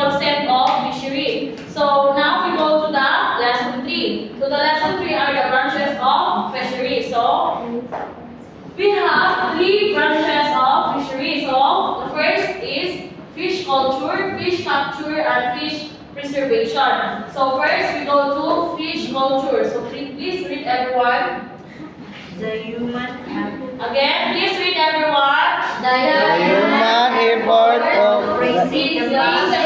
concept of fishery. So now we go to the lesson 3. So the lesson 3 are the branches of fishery. So we have 3 branches of fishery. So the first is fish culture, fish capture, and fish preservation. So first we go to fish culture. So please read everyone. The human Again, please read everyone. The human effort of Preserving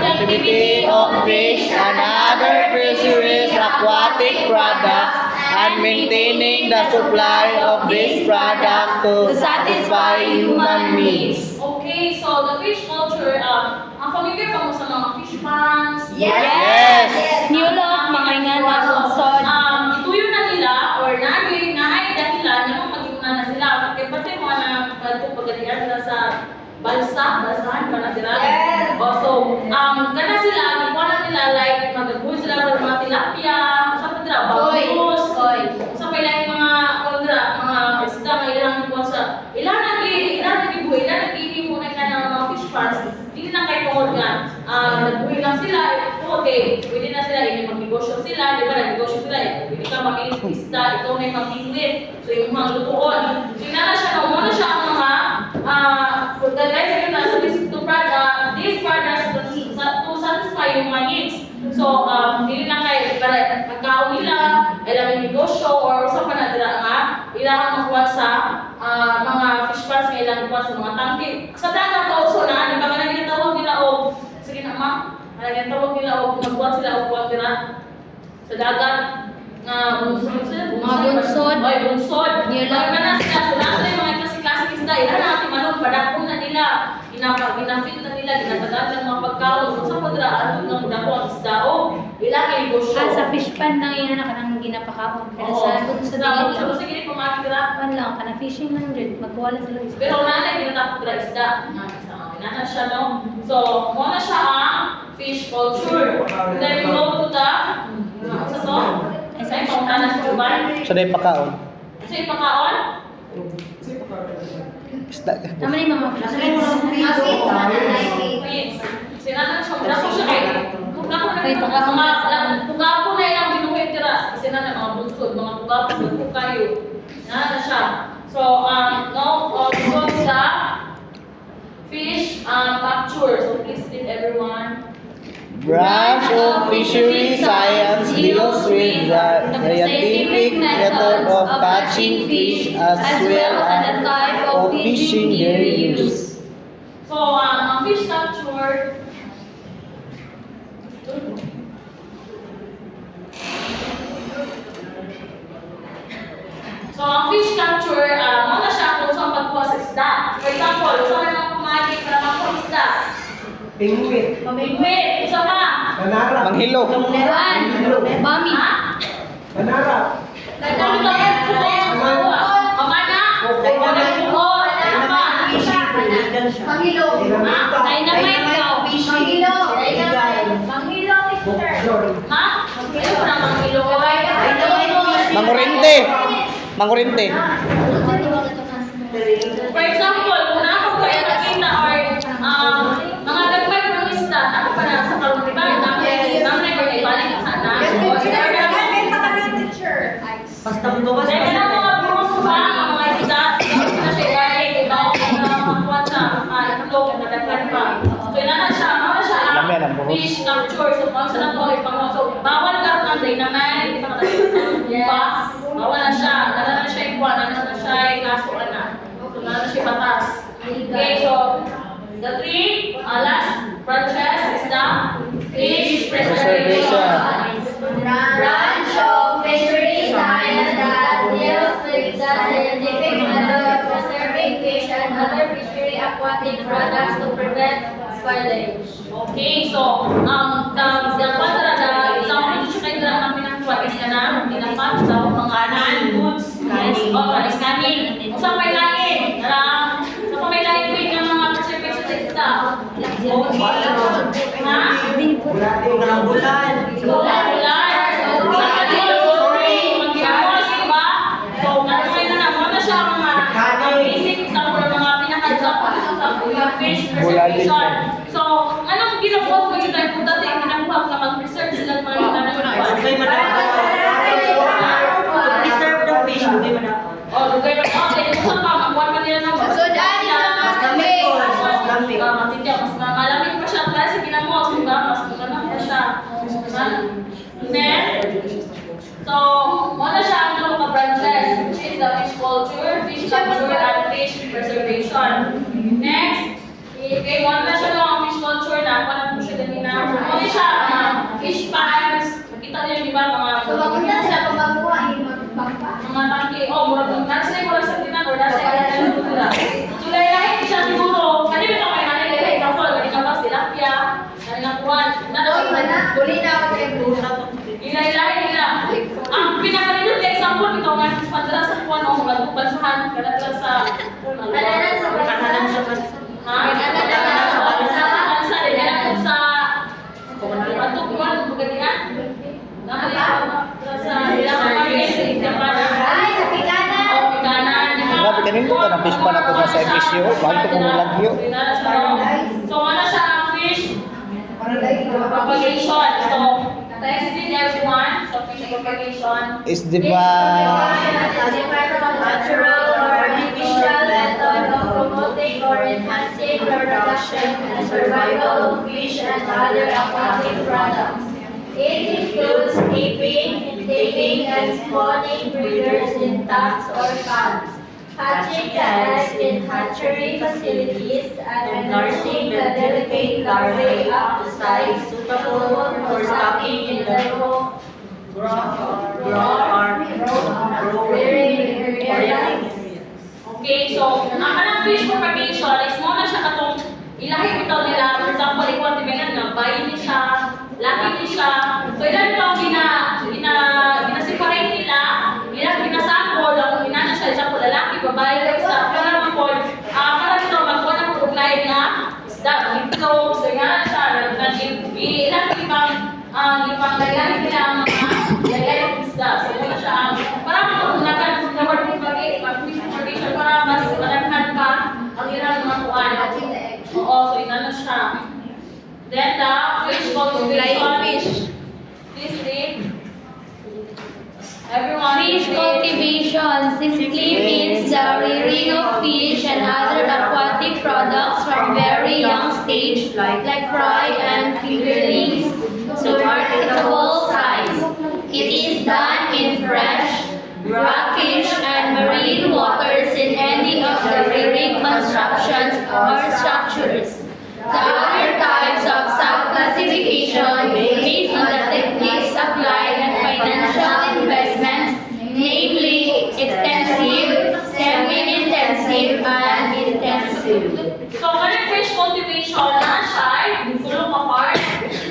activity of fish and other fisheries aquatic products and maintaining the supply of this product to satisfy human needs. Okay, so the fish culture, ang familiar pa mo sa mga fish ponds? Yes. New look, mga nga nasod. Ituyo na nila or naay dahilan na magiguna na sila. Kaya pati mga pagkagalian na sa basahan ba na sila? Yes. So, kana sila, ikuha na nila like, mag-agul sila ng mga tilapia, sa pagdra, bangus, sa pala yung mga isda, mga ilang ikuha sa, ilang nag-ihi mo na ka ng mga fish ponds, hindi na kayo tungkol nga, nag-uwi lang sila, okay, pwede na sila, mag-negosyo sila, di ba, nag-negosyo sila, pwede ka mag-ihi isda, ikaw na yung mag-ingwit, so yung mga lutuon, so yun na siya, muna siya ang mga, guys, yun na, so these products to satisfy yung mga needs. So, hindi na kayo, para magkauwi lang, ilang negosyo, or sa panadira nga, ilang makuha sa mga fish ponds, ilang makuha sa mga tangke. Sa dagat also na, di ba ka na ginatawag nila o, sige na ma, ginatawag nila o, magbuhat sila o buhat nila sa dagat. Bunsod sila, Mga bunsod. Oy, bunsod. Yun lang. Mga na sila, so lahat na yung mga klase-klase isda, ilan natin manong, padakong na nila, ginafit na nila, ginatagat ng mga pagkaon. So sa pagdaan, doon ng dako ang isda o, ilang yung negosyo. Sa fish pan na yun na kanang ginapakaon. Pero sa bunsod na So, yun sige rin pumakira. lang. Lang, kanang fishing man rin. Magkuha lang sila isda. Pero nanay, ginatapos na isda. Nana siya, no? So, muna siya ang fish culture. Then we go to the, sa to? Sa ipangtanan sa Dubai. Sa day pakaon. Sa ipakaon? Isda. Tama na yung mga Wait. Sinana siya, dako siya kay. Dako na Wait, mga pugapo na ilang binuhin tira. Sinana mga bunsod, mga pugapo, dako kayo. Nana siya. So, now, we go to the fish capture. So, please read everyone. Branch of fishery science deals with the scientific method of catching fish as well as of fishing their use. So, ang fish capture, muna siya kung saan pagkuha sa isda. For example, saan naman kumagin para makuha isda? Penguin. Pamingwit, isa pa. Manarap. Manghilo. Lewan. Bami. Ha? Manarap. Nagkano ka ba? Kuha. Pamana. Nagkuhon. Ano pa? Manghilo. Dynamite daw. Manghilo. Manghilo, mister. Ha? Ano pa na manghilo? Mangurente. Mangurente. For example, kung ako kayo nakita or mga dagdag ng isda, ako pa na sa kalong riba, namin ay ibalik sana. Basta mo gawas. Dahil na mga bros ba, mga isda, na siya ibalik, iba ako na makuha siya, itlog, nadagdag pa. So, yun na siya, Lami yan ang buhok. fish capture. So, kung saan ako ipang so, bawal ka ng dynamite, hindi pa nakasama, bawal na siya, nala na siya ikuha, nala na siya ikasuan na. So, nala na siya batas. Okay, so, the three last branches is the fish preservation. Branch of fishery science that deals with the scientific method of preserving fish and other fishery aquatic products to prevent spoilage. Okay, so, the example dito kayo na namin ng tuwa is ka na, tinapat sa mga foods. Yes, is kanin. Kung saan may lain, sa may lain din ng mga preservation sa isda. Okay. Ha? Bulati ka ng bulan. Bulan. So, sa kanila, mag-iamos, diba? So, ngayon na naman na siya ang mga basic example ng mga pinaka-example sa fish preservation. So, anong ginawa mag-preserve sila ng mga nananapan. Dugay man ako. Preserve the fish, dugay man ako. Oh, dugay man ako. Kaya kung saan pa, magkuhan ka nila ng Masudan, Mas lamig po, mas lamig. mas malamig pa siya kasi ginamos, diba? Mas maganda pa siya. Then, so, muna siya ang mga branches, which is the fish culture, fish capture, and fish preservation. Next, okay, muna siya ng fish culture na, paano po siya ganina. So, muna siya, fish ponds, nakita niyo, di ba, mga So, magpunta sila kung magbuha, yung magpapa. mga tangke, oh, murag nasa murag sa tinan or nasa ilan nila. So, lahilahin siya siguro, kanina ito kayo nanin, lahilahin ka po, kanina ba, tilapia, kanina kuwan, Oy, mana, huli na ako tayo buha. ilahilahin nila. Ang pinakalinod na example, ito nga, padala sa kuwan, o mga bansahan, kadala sa, Kananan sa bansa. Kananan sa bansa. ha? Kananan sa bansa. Bansa, din yan, sa, atuk, kuwan, bugadian, sa ilang pag-ibig, Ay, sa pikanan. Grabe, kanina ka na fish pan ako sa episyo. Bakit ko kung lagyo? So, ano siya ang fish propagation. So, testing everyone. So, fish propagation. Is di ba... Natural or artificial method of promoting or enhancing the production and survival of fish and other aquatic products. It includes keeping, intaking, and spawning breeders in tanks or ponds, hatching the eggs in hatchery facilities, and nursing the delicate larvae up to size suitable for stocking in the rearing areas. Okay, so, ang kanang fish propagation is mo na siya katong ilahi bitaw nila. For example, ikaw timingan nga, bayi ni siya, laki ni siya. So, ilan ito ang gina-separate nila, ginasakol, ang ginana siya, example, lalaki, babae, isa, para mapod, para dito, magkuha na po uglay na isda, ito, so nga siya, ilan ipang laylahin nila ang mga laylahin ng isda. So, muna siya, para matutunagan sa word propagation, para mas malaghan pa ang ilang mga kuwan. Oo, so inano siya. Then the fish cultivation. Please read. Everyone. Fish cultivation simply means the rearing of fish and other aquatic products from very young stage, like fry and fingerlings, to marketable size. It is done in fresh, brackish, and marine waters in any of the rearing constructions or structures. The other types of sub-classification based on the techniques applied and financial investments, namely extensive, semi-intensive, and intensive. So, current fish cultivation na siya ay sulong pa part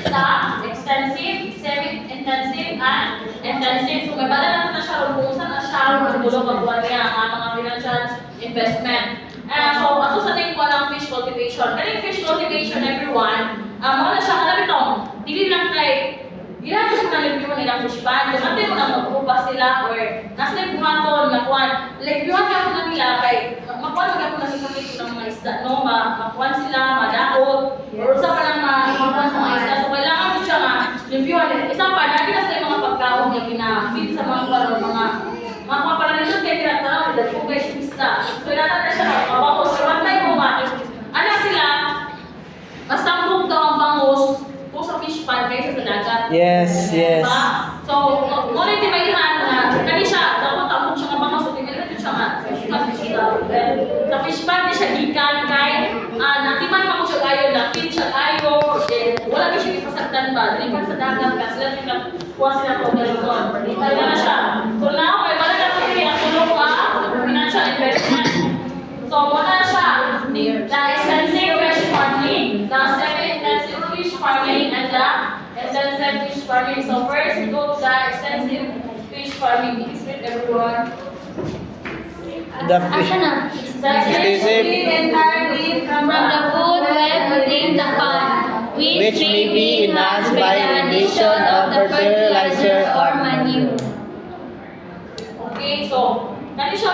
sa extensive, semi-intensive, and intensive. So, may bala natin na siya kung saan na siya sulong pagkuhan niya ang mga financial investment. So, ato sa name ko ng fish cultivation. Kaling fish cultivation, everyone, mga na siya, alam ito, dili lang kay, ginagawa ko na limpyuhan nilang fish pond. Dumante mo na magpupas sila or nasa limpyuhan nakuhan. Limpyuhan ka ko na nila kay, makuhan ako na sa ko ng mga isda, no? Makuhan sila, madakot, or usa pa lang makuhan sa mga isda. So, kailangan mo siya nga, limpyuhan. Isang pa, dahil na sa mga pagkaon niya gina-feed sa mga parang mga paranilot kaya tinatawag, dahil po kayo siya isda. So, inatan na siya na mabangos. So, matay mo ba? Ano sila? Basta move daw ang bangus po sa fish pond kaysa sa dagat. Yes, yes. Diba? So, ngunit di ba ihan na, kani siya, dapat tamog siya nga bangus, so tingnan siya nga, sa fish pond, di siya gikan kay, natiman pa ko siya kayo, na-feed siya kayo, wala ka siya ipasagdan ba, dili pa sa dagat ka, sila siya kuha sila po, gano'n. Kaya na siya. So, now, may bala na po yung tulong financial investment. So, muna siya, the extensive fish farming, the semi-intensive fish farming, and the intensive fish farming. So, first, go to the extensive fish farming. Please read everyone. The fish... Asa na? Extensive. Entirely From the food web within the pond, Which may be enhanced by addition of fertilizer or manure. Okay, so, kani siya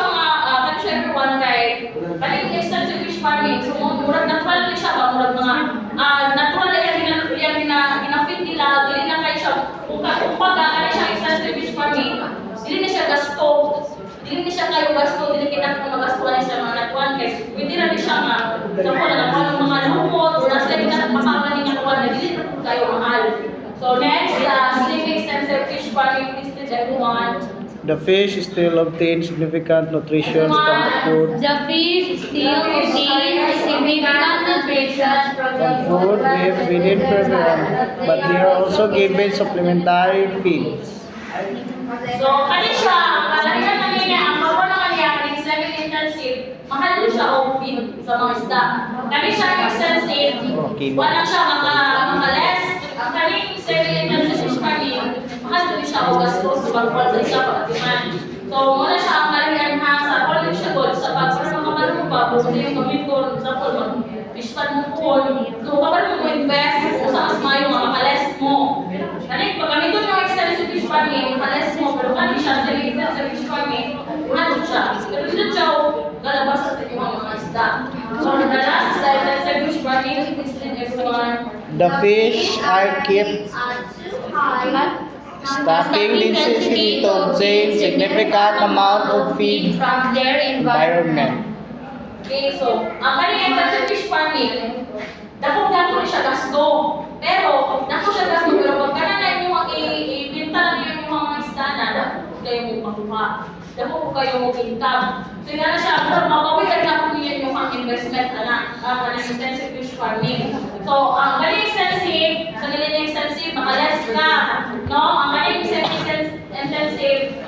everyone kay, kani yung extensive fish farming, so murag natural ni siya ba, murag mga, natural na yung ginafit nila, dili intensive fish farming, dili na siya gasto. Dili na siya kayo gasto, dili kita kung magastuhan sa mga nakuan kay pwede ra siya nga sa wala na mga lumot, na sila kita papakan ni nakuan na dili na po kayo mahal. So next, sleeping extensive fish farming listed everyone. The fish still obtain significant nutrition from the food. The fish still obtains significant nutrition From food we feeding permanent, but they are also given supplementary feeds. So kani siya, ang kalahiran namin niya, ang bawal naman niya, kaning semi-intensive, mahal din siya o feed sa mga isda. Kani siya extensive, Okay. wala siya maka-less. Ang kaning semi-intensive fish farming, mahal din siya o gastos sa pagkuhan sa isda pagkatiman. So muna siya ang kalahiran ha, sa college siya gold, sa pagkara mga marunong pa, kung sino yung gamit ko, sa fish farm mo po, so kapag mo invest, kung sa mas mayo, maka-less mo. Kani, pag gamito yung extensive fish farming, maka-less mo, pero kani siya semi-intensive fish farming, mahal siya. Pero dito siya, galabas sa inyong mga isda. So the last is the intensive fish farming, listed everyone. The fish are kept stocking density to obtain significant amount of feed from their environment. environment. Okay, so, ang kaning intensive fish farming, dako siya gasto. Pero, dako siya gasto, pero pag ka na yung ibinta na yung mga isda na, dako kayo mo makuha. Dako po kayo mo income. So, yun na siya, pero mapawigan na po niya yung mga investment na ang kaning intensive fish farming. So, ang kaning extensive, sa nilin extensive, makaless ka. No? Ang kaning intensive,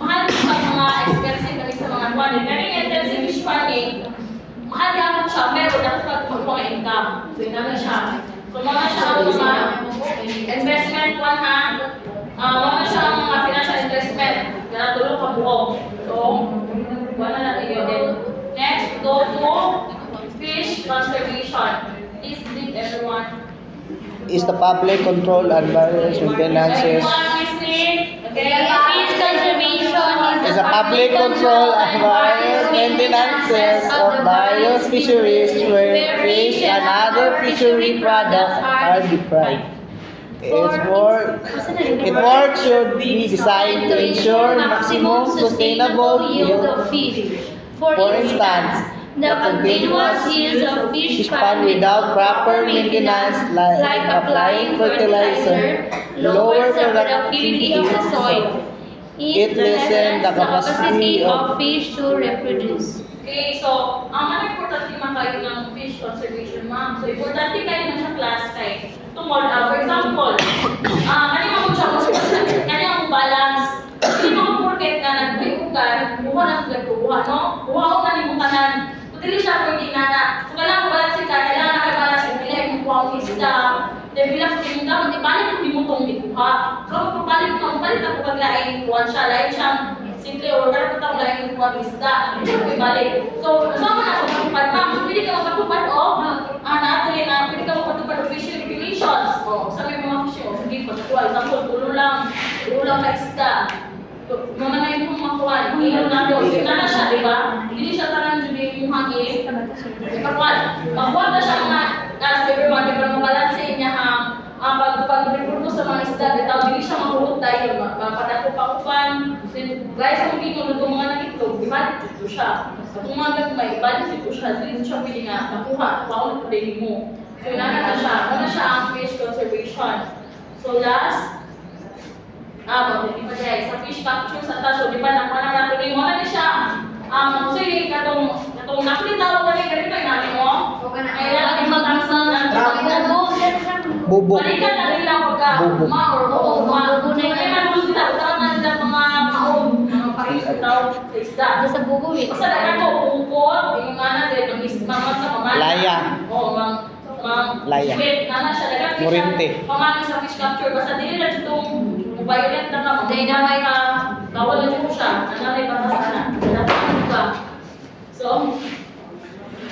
mahal sa mga expensive kami sa mga kuwan. Kaning intensive fish farming, mahal gamit siya, pero dapat magkuha income. So, yun naman siya. So, mga siya ang mga investment kuwan ha. Mga siya ang mga financial investment. Kaya tulong ka buo. So, wala na natin yun. Next, go to fish conservation. Please read everyone. Is the public control and various maintenances Everyone listening? Okay. Fish conservation is a public control and various maintenances of various fisheries where fish and other fishery products are deprived. Its work should be designed to ensure maximum sustainable yield. of fish. For instance, the continuous use of fish fish pond without proper maintenance, like applying fertilizer, lower productivity of the soil. It lessens the capacity of fish to reproduce. Okay, so, ang importante man kayo ng fish conservation, ma'am. So, importante kayo na sa class kay tungkol, for example, kanina mo siya, kanina mo balance, hindi mo porket ka nag-buhay buha na nag-buha, no? Buha ko na mo kanan, dili siya pwede na. So, kailangan mo balance ka, kailangan na kayo balance yung pila, yung buha ko isda, dahil bilang ko yung dapat, ibalik ko di mo itong ikuha. So, pagpapalik mo, balik ako paglaing buwan siya, lain siyang simple or karapot ako laing yung buwan isda, hindi ko ibalik. So, kasama na sa matupad, ma'am, so pwede ka magpatupad o, natin na, pwede ka magpatupad o fishing regulations. O, sa may mga fishing, o, sige, pagkuha, example, tulo lang ka isda. Mga na yung kumakuha, ilaw na doon, sila na siya, di ba? Hindi siya tarang dyan yung hangin. Pagkuha na siya mga, as everyone, di ba, mabalansin niya ang pag-reproduce sa mga isda, bitaw, hindi siya mahulog dahil padako-pakupan. Guys, kung hindi mo nito mga nakitlog, ibalik dito siya. Kung mga gagmay, ibalik dito siya, hindi siya pili nga, nakuha, pakulit ko din mo. So, inana na siya. Una siya ang fish conservation. So, last, di ba guys, sa fish capture sa taso, di ba, nakuha na natin yung mga na siya. So, katong nakulitaw ko rin, ganito yung natin mo. Ay, natin matangsan bubok. balikan na rin lang pagka Bubok. ma-or ma-or na yung mga sila, utaw na sila mga maon, mga pakisitaw sa isda. Sa bugo eh. Basta na ko, bukod, yung mga natin, mga sa mga Laya. Oo, Laya. Wait, nana siya, dagat siya. Murinte. Pamagi sa fish capture, basta dili na itong violent na ka, magdinamay ka, bawal na dito siya, nanay para sana. Dapat ka. So,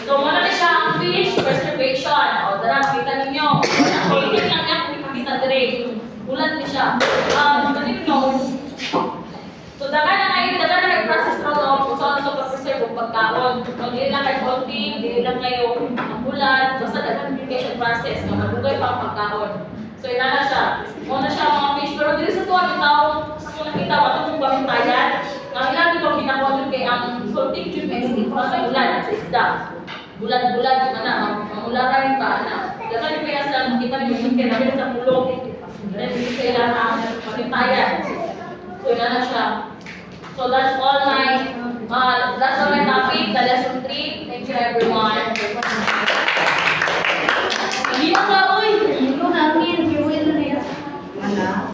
muna na siya ang fish preservation. O, tara, kita ninyo. Hindi lang niya kung ipakita dire. Ulan din siya. Ganito nyo. So, dagan na process na ito kung saan ito pa-preserve ang pagkaon. Kung hindi lang kayo salting, hindi lang kayo ang bulan, basta dagan purification process. Magagugay pa ang pagkaon. So, ina na siya. Muna siya mga fish. Pero dito sa tuwa, itaw, Basta bulan sa isda. Bulan-bulan di mana mangularan pa na. Dapat kaya sa kita mungkin namin sa pulong. Dan hindi kailangan pagtayan. So na siya. So that's all my topic, the lesson 3. Thank you everyone.